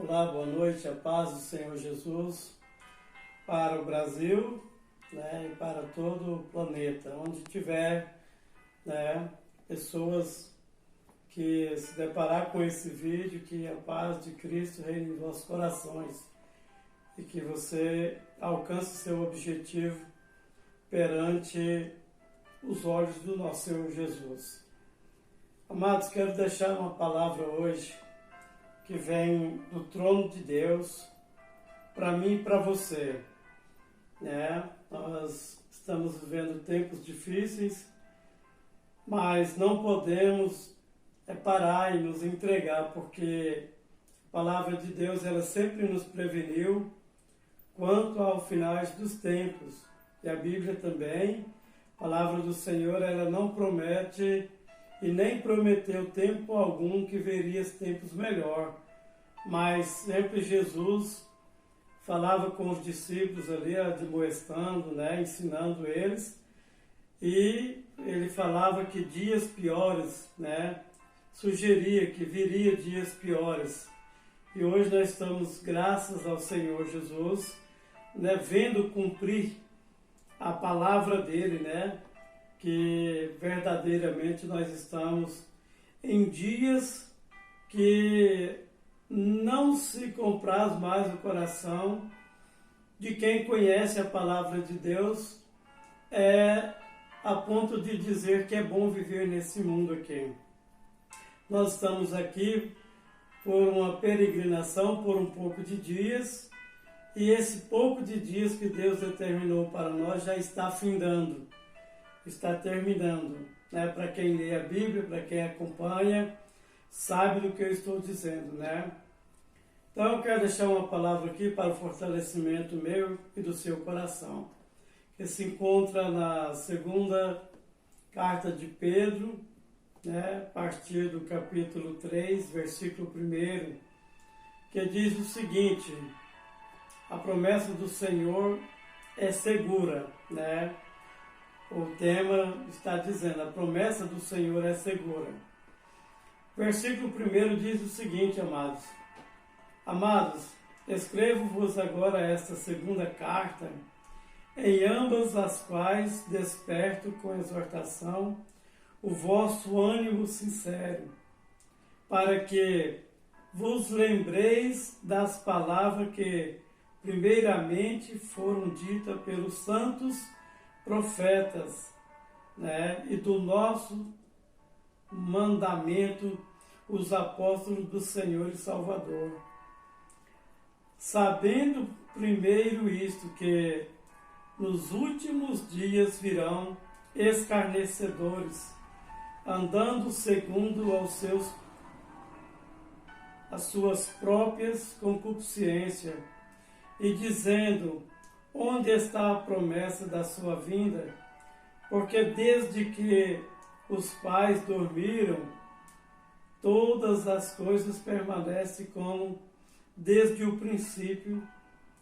Olá, boa noite, a paz do Senhor Jesus para o Brasil, e para todo o planeta, onde tiver pessoas que se deparar com esse vídeo, que a paz de Cristo reine em vossos corações e que você alcance seu objetivo perante os olhos do nosso Senhor Jesus. Amados, quero deixar uma palavra hoje que vem do trono de Deus para mim e para você. Nós estamos vivendo tempos difíceis, mas não podemos parar e nos entregar, porque a palavra de Deus ela sempre nos preveniu quanto aos finais dos tempos. E a Bíblia também, a palavra do Senhor, ela não promete e nem prometeu tempo algum que veria tempos melhor. Mas sempre Jesus falava com os discípulos ali, admoestando, ensinando eles. E ele falava que dias piores, sugeria que viria dias piores. E hoje nós estamos, graças ao Senhor Jesus, vendo cumprir a palavra dele, que verdadeiramente nós estamos em dias que não se compraz mais o coração de quem conhece a palavra de Deus, a ponto de dizer que é bom viver nesse mundo aqui. Nós estamos aqui por uma peregrinação, por um pouco de dias, e esse pouco de dias que Deus determinou para nós já está findando. Está terminando, Para quem lê a Bíblia, para quem acompanha, sabe do que eu estou dizendo, Então eu quero deixar uma palavra aqui para o fortalecimento meu e do seu coração, que se encontra na segunda carta de Pedro, a partir do capítulo 3, versículo 1, que diz o seguinte: a promessa do Senhor é segura, O tema está dizendo, a promessa do Senhor é segura. Versículo 1 diz o seguinte, amados. Amados, escrevo-vos agora esta segunda carta, em ambas as quais desperto com exortação o vosso ânimo sincero, para que vos lembreis das palavras que primeiramente foram ditas pelos santos profetas, e do nosso mandamento, os apóstolos do Senhor e Salvador. Sabendo primeiro isto, que nos últimos dias virão escarnecedores, andando segundo as suas próprias concupiscências, e dizendo: onde está a promessa da sua vinda? Porque desde que os pais dormiram, todas as coisas permanecem como desde o princípio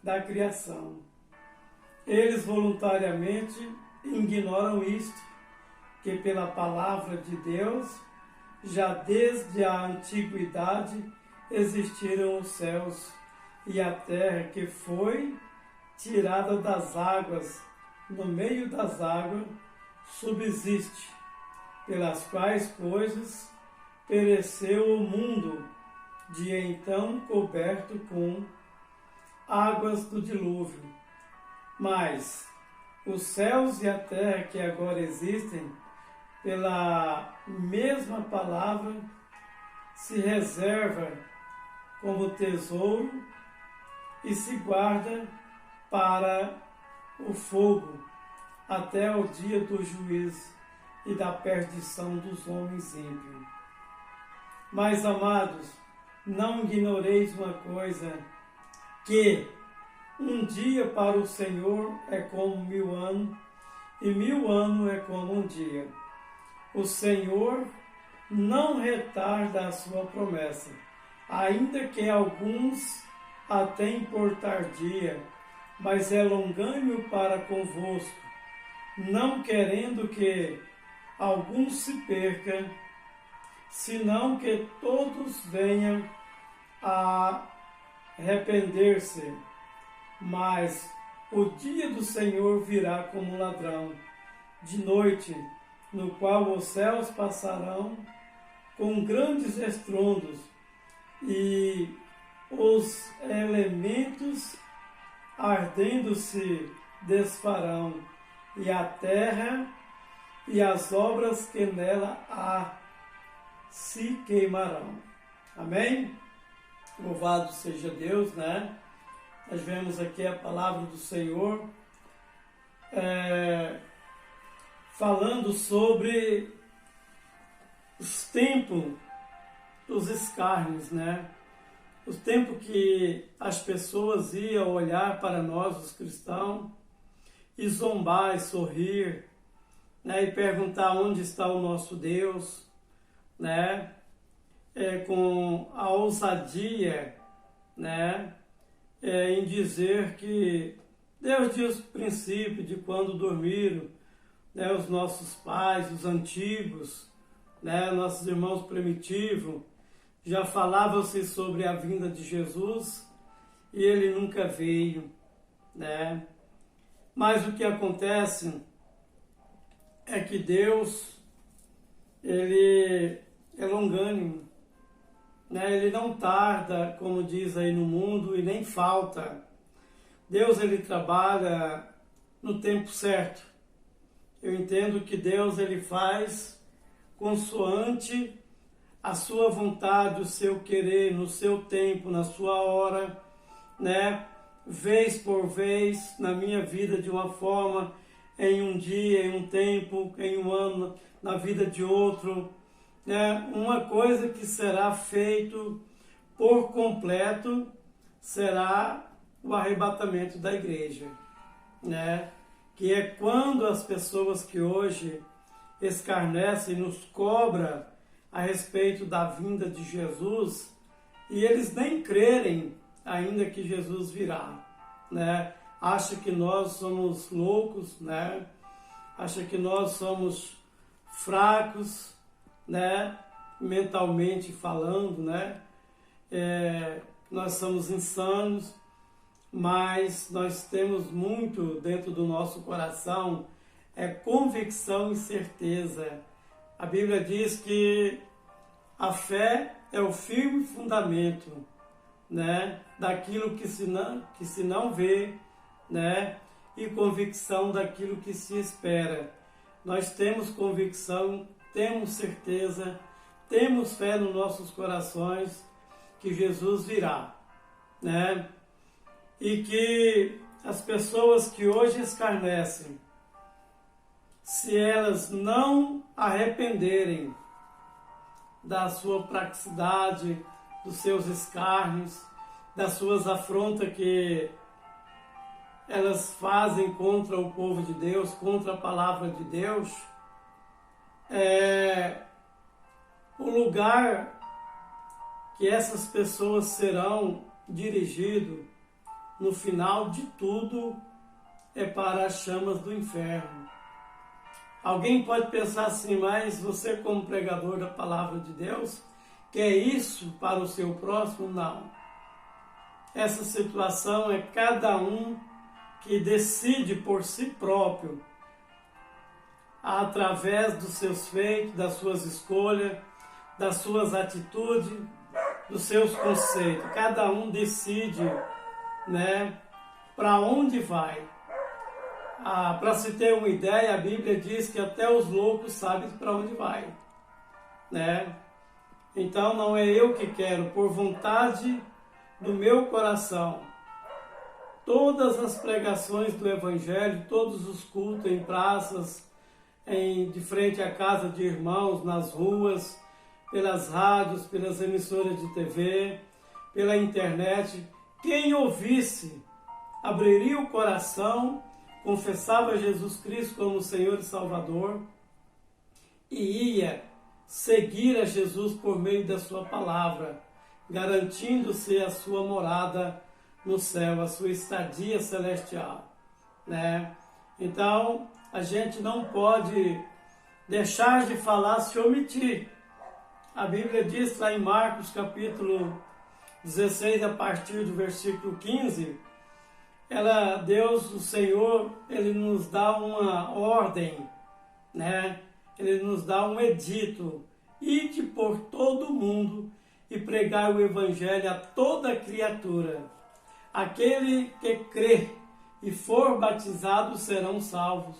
da criação. Eles voluntariamente ignoram isto, que pela palavra de Deus, já desde a antiguidade existiram os céus e a terra, que foi tirada das águas, no meio das águas subsiste, pelas quais coisas pereceu o mundo, de então coberto com águas do dilúvio. Mas os céus e a terra que agora existem, pela mesma palavra, se reserva como tesouro e se guarda para o fogo, até o dia do juízo e da perdição dos homens ímpios. Mas, amados, não ignoreis uma coisa, que um dia para o Senhor é como 1000 anos, e 1000 anos é como um dia. O Senhor não retarda a sua promessa, ainda que alguns a tenham por tardia, mas é longânimo para convosco, não querendo que algum se perca, senão que todos venham a arrepender-se, mas o dia do Senhor virá como ladrão, de noite, no qual os céus passarão com grandes estrondos e os elementos ardendo se desfarão, e a terra e as obras que nela há se queimarão. Amém? Louvado seja Deus, né? Nós vemos aqui a palavra do Senhor falando sobre os tempos dos escárnios, né? Os tempos que as pessoas iam olhar para nós, os cristãos, e zombar, e sorrir, né? E perguntar onde está o nosso Deus, né? Com a ousadia, né? Em dizer que desde os princípios de quando dormiram, né, os nossos pais, os antigos, né, nossos irmãos primitivos, já falavam-se sobre a vinda de Jesus e ele nunca veio, né? Mas o que acontece é que Deus, ele é longânimo, né? Ele não tarda, como diz aí no mundo, e nem falta. Deus, ele trabalha no tempo certo. Eu entendo que Deus, ele faz consoante a sua vontade, o seu querer, no seu tempo, na sua hora, né? Vez por vez, na minha vida de uma forma, em um dia, em um tempo, em um ano, na vida de outro, né? Uma coisa que será feito por completo será o arrebatamento da igreja, né? Que é quando as pessoas que hoje escarnecem, nos cobram a respeito da vinda de Jesus, e eles nem crerem ainda que Jesus virá, né? Acha que nós somos loucos, né? Acha que nós somos fracos, né? Mentalmente falando, né? Nós somos insanos, mas nós temos muito dentro do nosso coração, convicção e certeza. A Bíblia diz que a fé é o firme fundamento, né, daquilo que se não vê, né, e convicção daquilo que se espera. Nós temos convicção, temos certeza, temos fé nos nossos corações que Jesus virá, né? E que as pessoas que hoje escarnecem, se elas não arrependerem da sua praticidade, dos seus escárnios, das suas afrontas que elas fazem contra o povo de Deus, contra a palavra de Deus, o lugar que essas pessoas serão dirigidas no final de tudo é para as chamas do inferno. Alguém pode pensar assim, mas você como pregador da palavra de Deus, quer isso para o seu próximo? Não. Essa situação é cada um que decide por si próprio, através dos seus feitos, das suas escolhas, das suas atitudes, dos seus conceitos. Cada um decide, né, para onde vai. Para se ter uma ideia, a Bíblia diz que até os loucos sabem para onde vai, né? Então não é eu que quero, por vontade do meu coração, todas as pregações do Evangelho, todos os cultos em praças, de frente à casa de irmãos, nas ruas, pelas rádios, pelas emissoras de TV, pela internet. Quem ouvisse, abriria o coração, confessava Jesus Cristo como Senhor e Salvador e ia seguir a Jesus por meio da sua palavra, garantindo-se a sua morada no céu, a sua estadia celestial, né? Então, a gente não pode deixar de falar se omitir. A Bíblia diz lá em Marcos capítulo 16, a partir do versículo 15, Deus, o Senhor, Ele nos dá uma ordem, né? Ele nos dá um edito: ide por todo o mundo e pregai o Evangelho a toda criatura. Aquele que crê e for batizado serão salvos,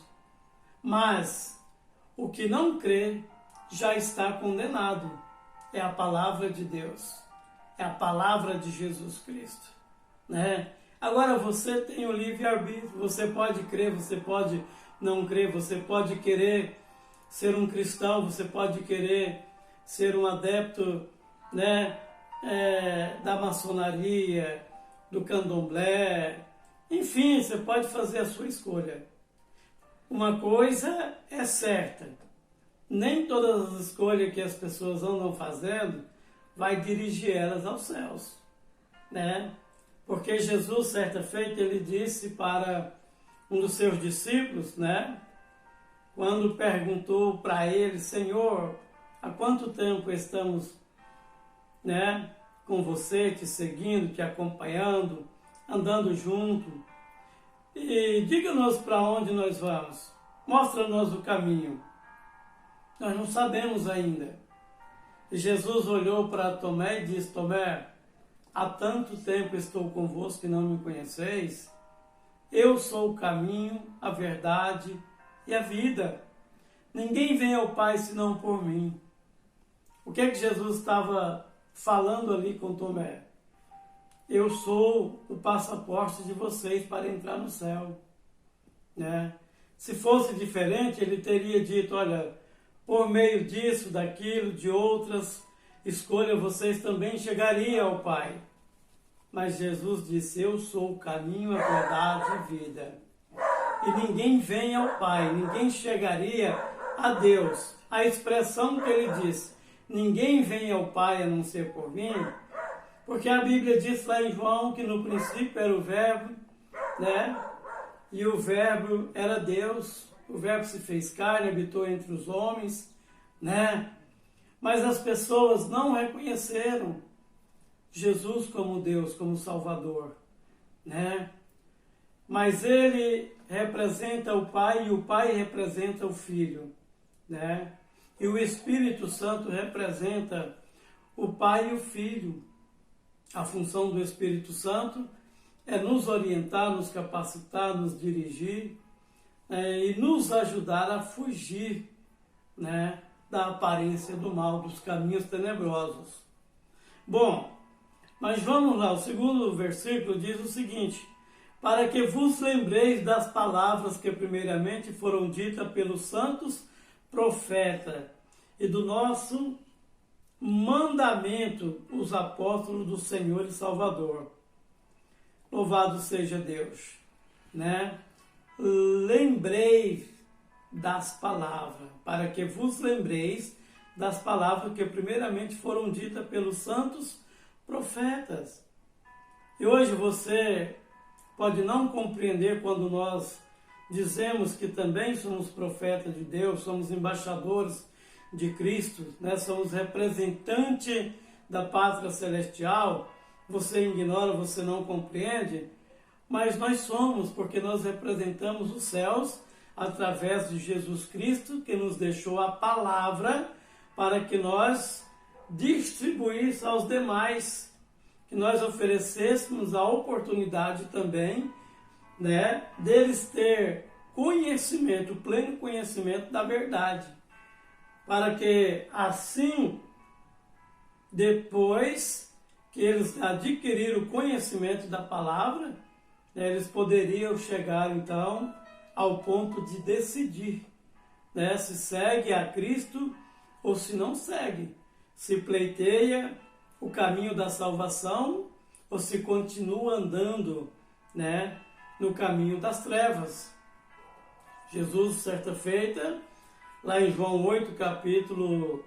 mas o que não crê já está condenado. É a palavra de Deus, é a palavra de Jesus Cristo, né? Agora você tem o livre-arbítrio, você pode crer, você pode não crer, você pode querer ser um cristão, você pode querer ser um adepto, né, da maçonaria, do candomblé, enfim, você pode fazer a sua escolha. Uma coisa é certa: nem todas as escolhas que as pessoas andam fazendo vai dirigir elas aos céus, né? Porque Jesus, certa feita, ele disse para um dos seus discípulos, né? Quando perguntou para ele: Senhor, há quanto tempo estamos, né, com você, te seguindo, te acompanhando, andando junto? E diga-nos para onde nós vamos, mostra-nos o caminho. Nós não sabemos ainda. E Jesus olhou para Tomé e disse: Tomé, há tanto tempo estou convosco e não me conheceis? Eu sou o caminho, a verdade e a vida. Ninguém vem ao Pai senão por mim. O que é que Jesus estava falando ali com Tomé? Eu sou o passaporte de vocês para entrar no céu, né? Se fosse diferente, ele teria dito: olha, por meio disso, daquilo, de outras escolhas, vocês também chegariam ao Pai. Mas Jesus disse: eu sou o caminho, a verdade e a vida. E ninguém vem ao Pai, ninguém chegaria a Deus. A expressão que ele disse, ninguém vem ao Pai a não ser por mim, porque a Bíblia diz lá em João que no princípio era o Verbo, né? E o Verbo era Deus, o Verbo se fez carne, habitou entre os homens, né? Mas as pessoas não reconheceram Jesus como Deus, como Salvador, né? Mas ele representa o Pai e o Pai representa o Filho, né? E o Espírito Santo representa o Pai e o Filho. A função do Espírito Santo é nos orientar, nos capacitar, nos dirigir, e nos ajudar a fugir, né, da aparência do mal, dos caminhos tenebrosos. Bom, mas vamos lá, o segundo versículo diz o seguinte: para que vos lembreis das palavras que primeiramente foram ditas pelos santos profetas e do nosso mandamento, os apóstolos do Senhor e Salvador. Louvado seja Deus, né? Lembrei das palavras, para que vos lembreis das palavras que primeiramente foram ditas pelos santos profetas. E hoje você pode não compreender quando nós dizemos que também somos profetas de Deus, somos embaixadores de Cristo, né? Somos representantes da pátria celestial. Você ignora, você não compreende, mas nós somos, porque nós representamos os céus através de Jesus Cristo, que nos deixou a palavra para que nós distribuíssemos aos demais, que nós oferecêssemos a oportunidade também, né, deles ter conhecimento, pleno conhecimento da verdade, para que assim, depois que eles adquiriram o conhecimento da palavra, né, eles poderiam chegar então ao ponto de decidir, né, se segue a Cristo ou se não segue, se pleiteia o caminho da salvação ou se continua andando, né, no caminho das trevas. Jesus, certa feita, lá em João 8, capítulo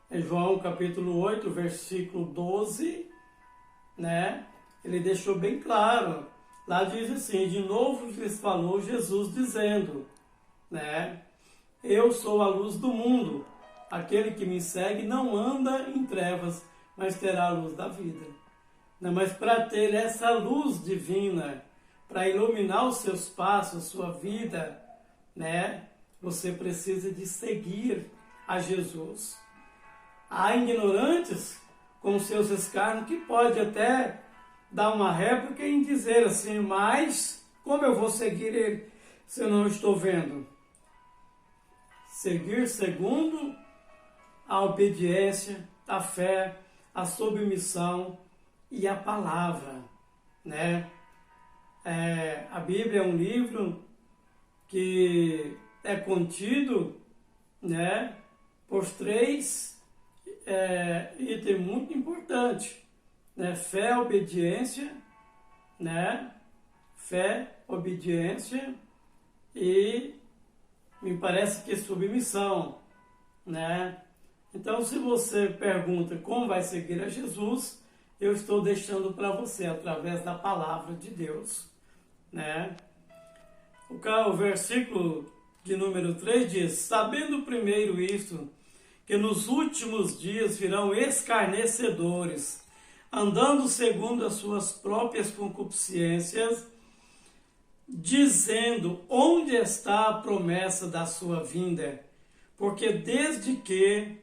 8, versículo 12, né, ele deixou bem claro. Lá diz assim: de novo lhes falou Jesus dizendo, né, eu sou a luz do mundo, aquele que me segue não anda em trevas, mas terá a luz da vida. né? Mas para ter essa luz divina, para iluminar os seus passos, sua vida, né? Você precisa de seguir a Jesus. Há ignorantes com seus escárnios que pode até dar uma réplica em dizer assim, mas como eu vou seguir ele se eu não estou vendo? Seguir segundo a obediência, a fé, a submissão e a palavra, né? A Bíblia é um livro que é contido, né, por três itens muito importantes, né? Fé, obediência, né? Fé, obediência e me parece que submissão, né? Então, se você pergunta como vai seguir a Jesus, eu estou deixando para você através da palavra de Deus, né? O versículo de número 3 diz: sabendo primeiro isto, que nos últimos dias virão escarnecedores, andando segundo as suas próprias concupiscências, dizendo: onde está a promessa da sua vinda? Porque desde que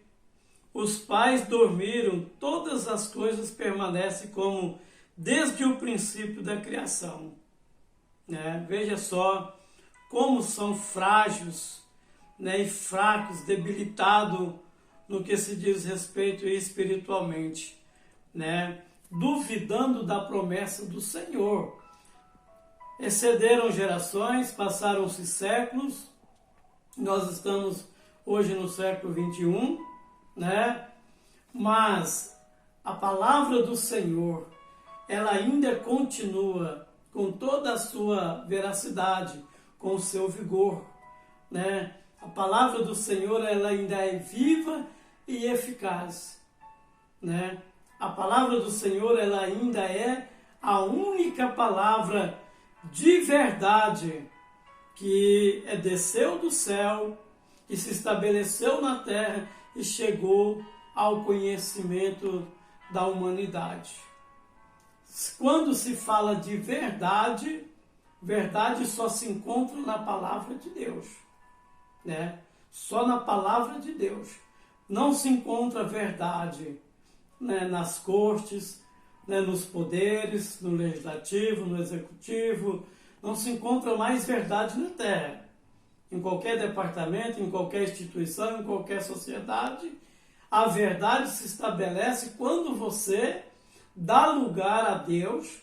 os pais dormiram, todas as coisas permanecem como desde o princípio da criação, né? Veja só como são frágeis, né, e fracos, debilitados no que se diz respeito espiritualmente, né? Duvidando da promessa do Senhor. Excederam gerações, passaram-se séculos, nós estamos hoje no século 21, né? Mas a palavra do Senhor, ela ainda continua com toda a sua veracidade, com o seu vigor, né? A palavra do Senhor, ela ainda é viva e eficaz, né? A palavra do Senhor, ela ainda é a única palavra de verdade que desceu do céu, que se estabeleceu na terra e chegou ao conhecimento da humanidade. Quando se fala de verdade, verdade só se encontra na palavra de Deus, né? Só na palavra de Deus. Não se encontra verdade, né, nas cortes, né, nos poderes, no legislativo, no executivo. Não se encontra mais verdade na terra. Em qualquer departamento, em qualquer instituição, em qualquer sociedade, a verdade se estabelece quando você dá lugar a Deus,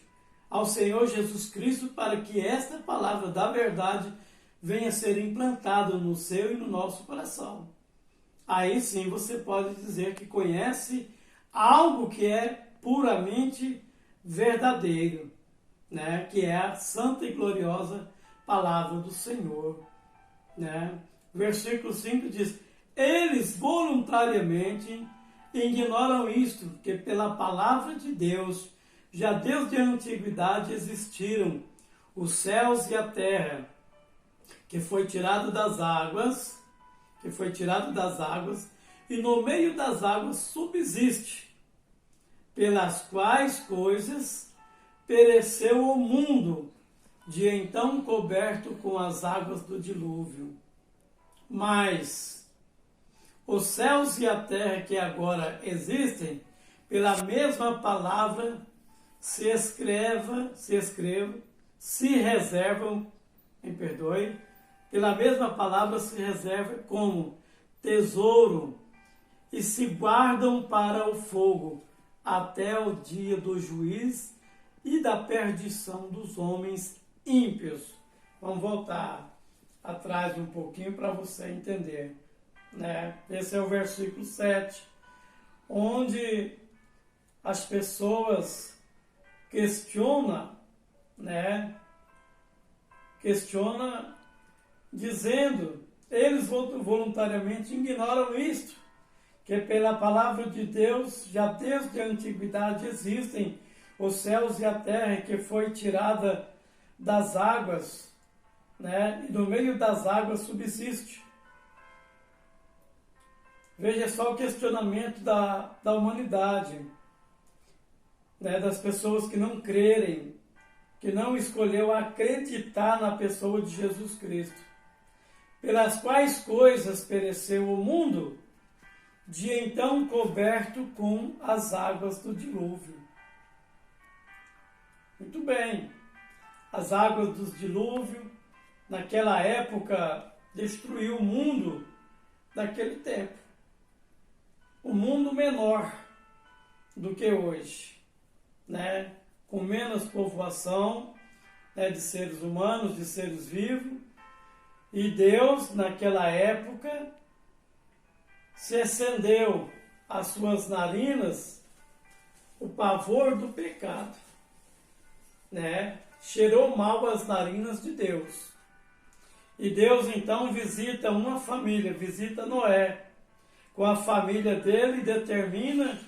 ao Senhor Jesus Cristo, para que esta palavra da verdade venha a ser implantada no seu e no nosso coração. Aí sim você pode dizer que conhece algo que é puramente verdadeiro, né? Que é a santa e gloriosa palavra do Senhor, né? Versículo 5 diz: eles voluntariamente ignoram isto, que pela palavra de Deus, já desde a antiguidade existiram os céus e a terra, que foi tirado das águas, e no meio das águas subsiste, pelas quais coisas pereceu o mundo, de então coberto com as águas do dilúvio. Mas os céus e a terra que agora existem, pela mesma palavra se reservam, pela mesma palavra se reserva como tesouro e se guardam para o fogo até o dia do juízo e da perdição dos homens ímpios. Vamos voltar atrás um pouquinho para você entender, né? Esse é o versículo 7, onde as pessoas questionam, né? Dizendo, eles voluntariamente ignoram isto, que pela palavra de Deus, já desde a antiguidade existem os céus e a terra, que foi tirada das águas, né? E no meio das águas subsiste. Veja só o questionamento da humanidade. né, das pessoas que não crerem, que não escolheu acreditar na pessoa de Jesus Cristo, pelas quais coisas pereceu o mundo, de então coberto com as águas do dilúvio. Muito bem, as águas do dilúvio, naquela época, destruiu o mundo daquele tempo. O mundo menor do que hoje, né? Com menos povoação, né, de seres humanos, de seres vivos. E Deus, naquela época, se acendeu às suas narinas o pavor do pecado, né? Cheirou mal as narinas de Deus. E Deus então visita uma família, visita Noé, com a família dele, e determina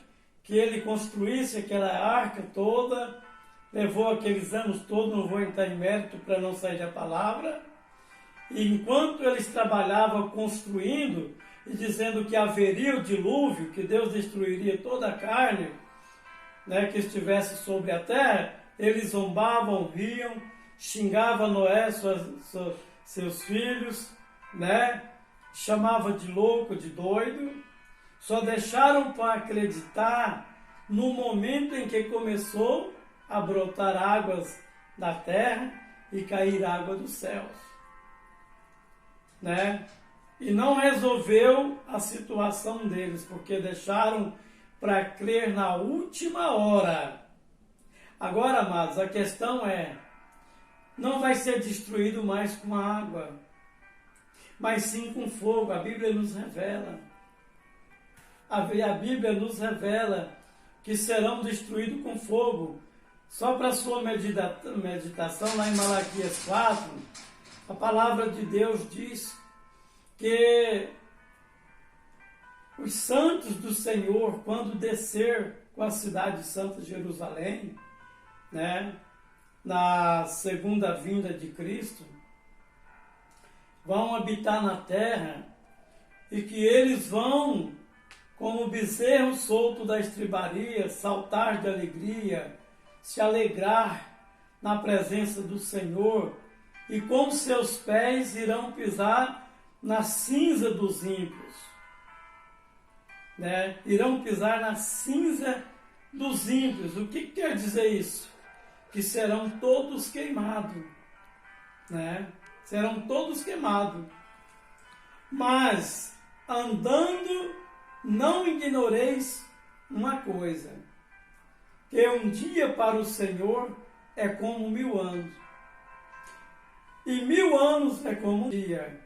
que ele construísse aquela arca toda, levou aqueles anos todos, não vou entrar em mérito para não sair da palavra, e enquanto eles trabalhavam construindo e dizendo que haveria o dilúvio, que Deus destruiria toda a carne, né, que estivesse sobre a terra, eles zombavam, riam, xingavam Noé, seus filhos, né, chamava de louco, de doido, só deixaram para acreditar no momento em que começou a brotar águas da terra e cair água dos céus, né? E não resolveu a situação deles, porque deixaram para crer na última hora. Agora, amados, a questão é, não vai ser destruído mais com água, mas sim com fogo. A Bíblia nos revela. A Bíblia nos revela que serão destruídos com fogo. Só para sua meditação, lá em Malaquias 4, a palavra de Deus diz que os santos do Senhor, quando descer com a cidade santa de Jerusalém, né, na segunda vinda de Cristo, vão habitar na terra e que eles vão, como o bezerro solto da estribaria, saltar de alegria, se alegrar na presença do Senhor, e com seus pés irão pisar na cinza dos ímpios, né? Irão pisar na cinza dos ímpios. O que quer dizer isso? Que serão todos queimados, né? Serão todos queimados. Mas, andando, não ignoreis uma coisa, que um dia para o Senhor é como 1000 anos, e 1000 anos é como um dia.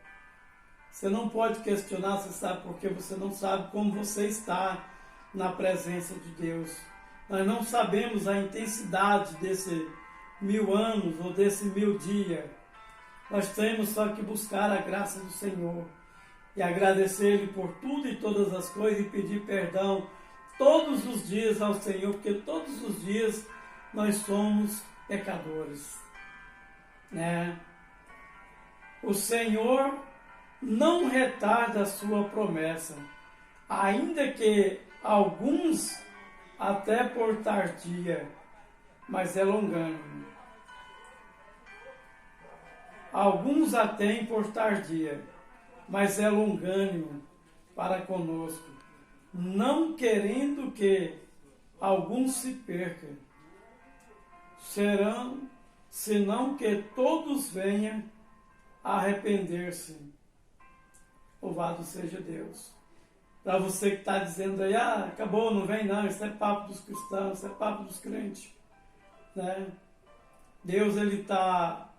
Você não pode questionar, você sabe, porque você não sabe como você está na presença de Deus. Nós não sabemos a intensidade desse 1000 anos ou desse 1000 dias. Nós temos só que buscar a graça do Senhor e agradecer-lhe por tudo e todas as coisas e pedir perdão todos os dias ao Senhor, porque todos os dias nós somos pecadores, né? O Senhor não retarda a sua promessa, ainda que alguns até por tardia, mas é longânimo. Alguns a têm por tardia, mas é longânimo para conosco, não querendo que alguns se percam, serão, senão que todos venham a arrepender-se. Louvado seja Deus. Para você que está dizendo aí, acabou, não vem não, isso é papo dos cristãos, isso é papo dos crentes, né? Deus, ele está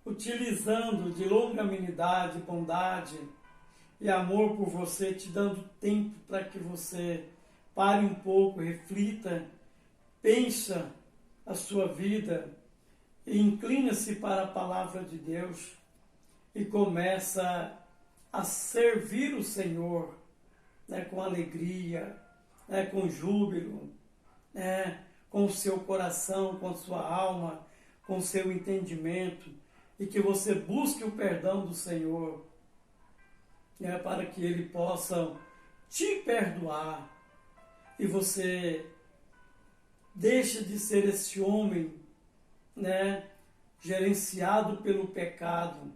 utilizando de longanimidade, bondade e amor por você, te dando tempo para que você pare um pouco, reflita, pensa a sua vida e inclina-se para a palavra de Deus e começa a servir o Senhor, né, com alegria, né, com júbilo, né, com o seu coração, com a sua alma, com o seu entendimento, e que você busque o perdão do Senhor, né, para que Ele possa te perdoar e você deixa de ser esse homem, né, gerenciado pelo pecado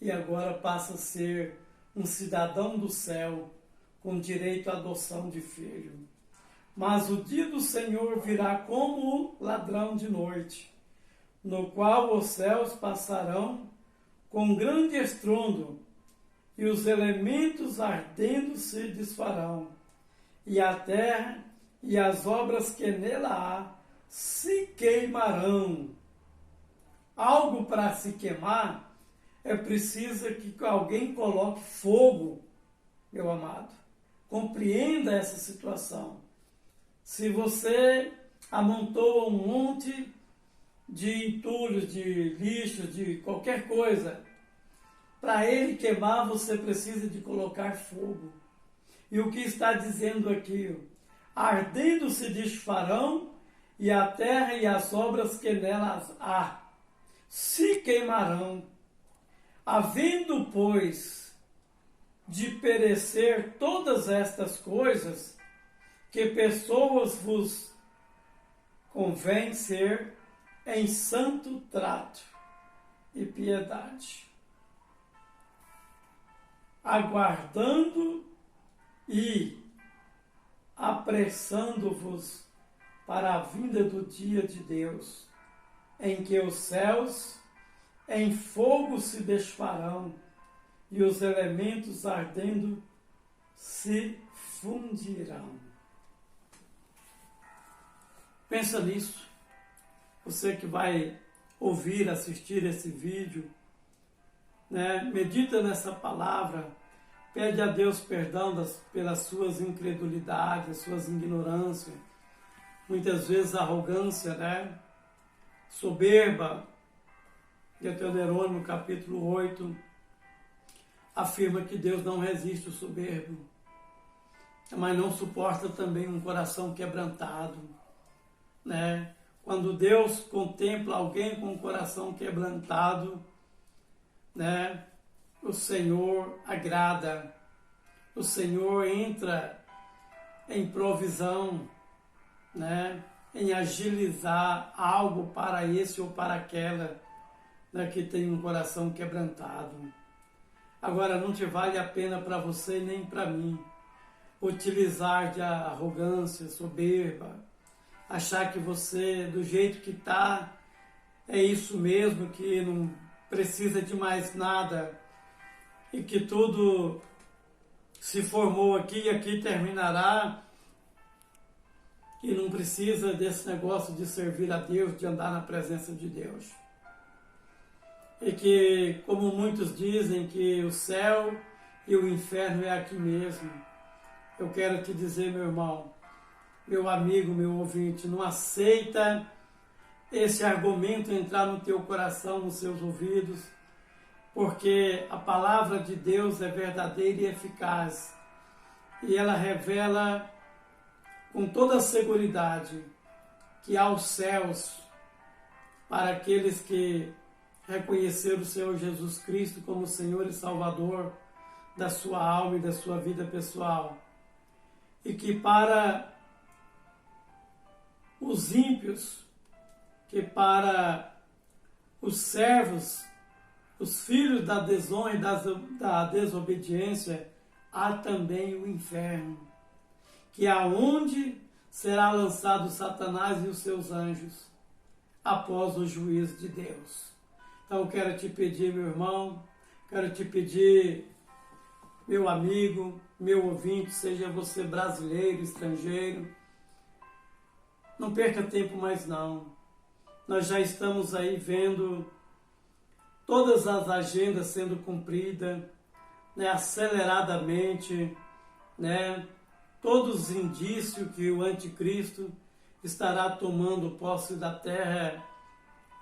e agora passa a ser um cidadão do céu com direito à adoção de filho. Mas o dia do Senhor virá como ladrão de noite, no qual os céus passarão com grande estrondo, e os elementos ardendo se desfarão, e a terra e as obras que nela há se queimarão. Algo para se queimar é preciso que alguém coloque fogo, meu amado. Compreenda essa situação. Se você amontoa um monte de entulhos, de lixo, de qualquer coisa, para ele queimar você precisa de colocar fogo. E o que está dizendo aqui? Ardendo se desfarão, e a terra e as obras que nelas há se queimarão. Havendo, pois, de perecer todas estas coisas, que pessoas vos convém ser em santo trato e piedade, aguardando e apressando-vos para a vinda do dia de Deus, em que os céus em fogo se desfarão e os elementos ardendo se fundirão. Pensa nisso. Você que vai ouvir, assistir esse vídeo, né? Medita nessa palavra, pede a Deus perdão pelas suas incredulidades, as suas ignorâncias, muitas vezes arrogância, né? Soberba. Deuteronômio capítulo 8 afirma que Deus não resiste o soberbo, mas não suporta também um coração quebrantado, né? Quando Deus contempla alguém com o coração quebrantado, né? O Senhor agrada, o Senhor entra em provisão, né? Em agilizar algo para esse ou para aquela, né, que tem um coração quebrantado. Agora, não te vale a pena para você nem para mim utilizar de arrogância, soberba, achar que você, do jeito que está, é isso mesmo, que não precisa de mais nada e que tudo se formou aqui e aqui terminará e não precisa desse negócio de servir a Deus, de andar na presença de Deus. E que, como muitos dizem, que o céu e o inferno é aqui mesmo. Eu quero te dizer, meu irmão, meu amigo, meu ouvinte, não aceita esse argumento entrar no teu coração, nos seus ouvidos, porque a palavra de Deus é verdadeira e eficaz. E ela revela com toda a seguridade que há os céus para aqueles que reconhecer o Senhor Jesus Cristo como Senhor e Salvador da sua alma e da sua vida pessoal. E que para os ímpios, que para os servos, os filhos da desonra e da desobediência, há também o inferno, que é onde será lançado Satanás e os seus anjos após o juízo de Deus. Então, eu quero te pedir, meu irmão, quero te pedir, meu amigo, meu ouvinte, seja você brasileiro, estrangeiro, não perca tempo mais não. Nós já estamos aí vendo todas as agendas sendo cumpridas, né, aceleradamente, né, todos os indícios que o anticristo estará tomando posse da terra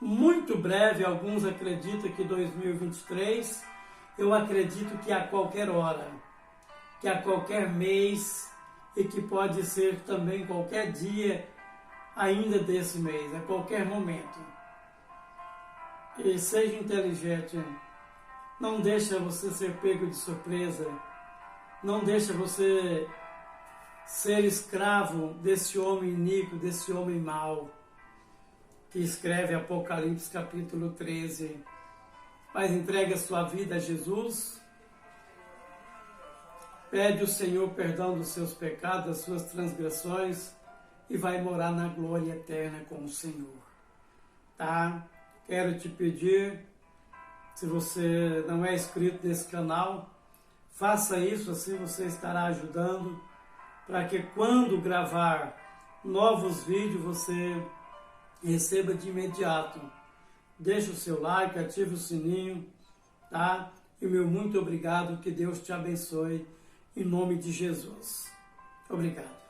muito breve. Alguns acreditam que 2023, eu acredito que a qualquer hora, que a qualquer mês e que pode ser também qualquer dia ainda desse mês, a qualquer momento. E seja inteligente, não deixa você ser pego de surpresa, não deixa você ser escravo desse homem iníquo, desse homem mau, que escreve Apocalipse capítulo 13. Mas entregue a sua vida a Jesus, pede ao Senhor perdão dos seus pecados, das suas transgressões, e vai morar na glória eterna com o Senhor. Tá? Quero te pedir, se você não é inscrito nesse canal, faça isso, assim você estará ajudando, para que quando gravar novos vídeos, você receba de imediato. Deixe o seu like, ative o sininho, tá? E meu muito obrigado, que Deus te abençoe, em nome de Jesus. Obrigado.